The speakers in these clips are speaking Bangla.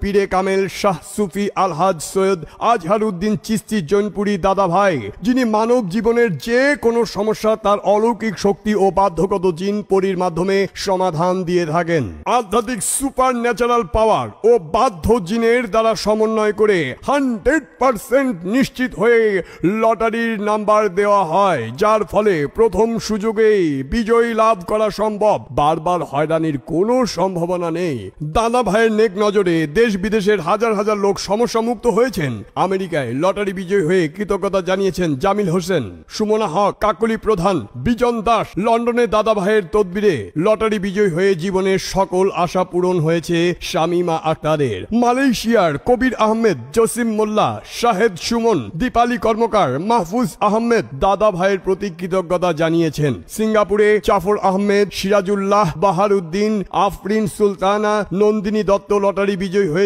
পীরে কামেল শাহ সুফি আলহাজ সৈয়দ আজহারউদ্দিন চিশতি জৈনপুরী দাদা ভাই, যিনি মানব জীবনের যে কোনো সমস্যা তার অলৌকিক শক্তি ও বাধ্যগত জিন পরীর মাধ্যমে সমাধান দিয়ে থাকেন। আধ্যাত্মিক সুপার ন্যাচারাল পাওয়ার ও বাধ্য জিনের দ্বারা সমন্বয় করে 100% নিশ্চিত হয়ে লটারির নাম্বার দেওয়া হয়, যার ফলে প্রথম সুযোগেই বিজয়ী লাভ করা সম্ভব। বারবার হয়রানির কোনো সম্ভাবনা নেই। দাদা ভাইয়ের নেক নজরে দেশ বিদেশের হাজার হাজার লোক সমস্যা মুক্ত হয়েছেন। আমেরিকায় লটারি বিজয়ী হয়ে কৃতজ্ঞতা জানিয়েছেন জামিল হোসেন, সুমনা হক, কাকলি প্রধান, বিজন দাস। লন্ডনে দাদা ভাইয়ের তদবিরে লটারি বিজয়ী হয়ে জীবনের সকল আশা পূরণ হয়েছে শামিমা আক্তারের। মালয়েশিয়ার কবির আহমেদ, জসিম মোল্লা, শাহেদ সুমন, দীপালি কর্মকার, মাহফুজ আহমেদ দাদা ভাইয়ের প্রতি কৃতজ্ঞতা জানিয়েছেন। সিঙ্গাপুরে জাফর আহমেদ, সিরাজুল্লাহ, বাহারউদ্দিন, আফরিন সুলতানা, নন্দিনী দত্ত লটারি বিজয়ী হয়েছে।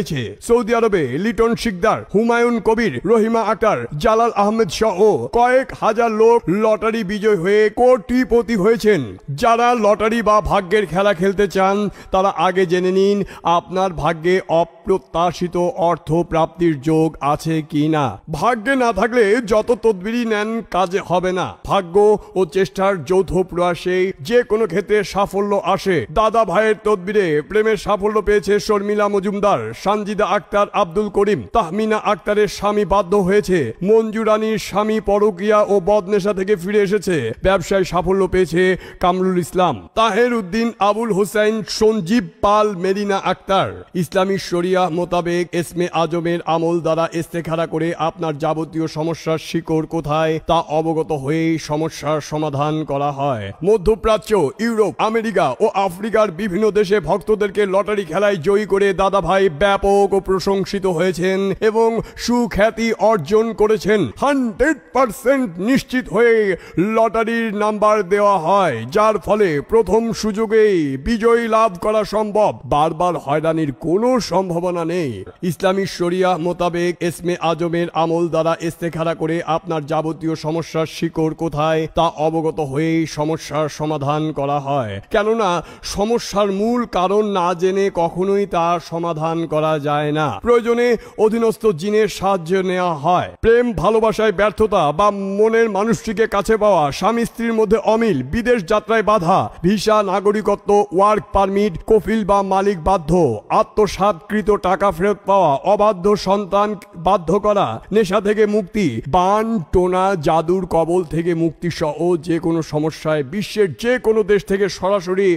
সৌদি আরবে লিটন শিকদার, হুমায়ুন কবির, রহিমা আক্তার, জালাল আহমেদ সহ কয়েক হাজার লোক লটারি বিজয়ী হয়ে কোটিপতি হয়েছেন। যারা লটারি বা ভাগ্যের খেলা খেলতে চান তারা আগে জেনে নিন আপনার ভাগ্যে অপ্রত্যাশিত অর্থ প্রাপ্তির যোগ আছে কিনা। ভাগ্যে না থাকলে যত তদবিরই নেন কাজে হবে না। ভাগ্য ও চেষ্টার যৌথ প্রয়াসে যে কোনো ক্ষেত্রে সাফল্য আসে। দাদা ভাইয়ের তদবিরে প্রেমের সাফল্য পেয়েছে শর্মিলা মজুমদার, সানজিদা আক্তার, আব্দুল করিম। তাহমিনা আক্তারের স্বামী বাধ্য হয়েছে। মঞ্জু রানীর স্বামী পরকিয়া ও বদনেশা থেকে ফিরে এসেছে। ব্যবসায় সাফল্য পেয়েছে কামরুল ইসলাম। তাহের উদ্দিন, আবুল হোসেন, সঞ্জীব পাল, মেরিনা আক্তার। ইসলামী শরিয়া মোতাবেক এসমে আজমের আমল দ্বারা ইস্তেখারা করে আপনার যাবতীয় সমস্যার শিকড় কোথায় তা অবগত হয়েই সমস্যার সমাধান করা হয়। মধ্যপ্রাচ্য, ইউরোপ, আমেরিকা ও আফ্রিকার বিভিন্ন দেশে ভক্তদেরকে লটারি খেলায় জয়ী করে দাদা ভাই ব্যাপক ও প্রশংসিত হয়েছেন এবং সুখ্যাতি অর্জন করেছেন। 100% নিশ্চিত হয়ে লটারির নাম্বার দেওয়া হয়, যার ফলে প্রথম সুযোগেই বিজয়ী লাভ করা সম্ভব। বারবার হয়রানির কোনো সম্ভাবনা নেই। ইসলামী শরিয়া মোতাবেক এসমে আজমের আমল দ্বারা ইস্তেখারা করে আপনার যাবতীয় সমস্যার শিকড় কোথায় তা অবগত হয়েই সমস্যার সমাধান করা হয়। কেননা সমস্যার মূল কারণ না জেনে কখনোই তার সমাধান করা যায় না। প্রয়োজনে অধীনস্থ জিনের সাহায্য নেওয়া হয়। প্রেম ভালোবাসায় ব্যর্থতা বা মনের মানুষটিকে কাছে পাওয়া, স্বামী স্ত্রীর মধ্যে অমিল, বিদেশ যাত্রায় বাধা, ভিসা, নাগরিকত্ব, ওয়ার্ক পারমিট, কফিল বা মালিক বাধ্য, আত্মসাৎকৃত টাকা ফেরত পাওয়া, অবাধ্য সন্তান বাধ্য করা, নেশা থেকে মুক্তি, বান টোনা জাদুর কবল থেকে মুক্তি সহ যে কোনো সমস্যায় বিশ্বের যে কোনো দেশ থেকে সরাসরি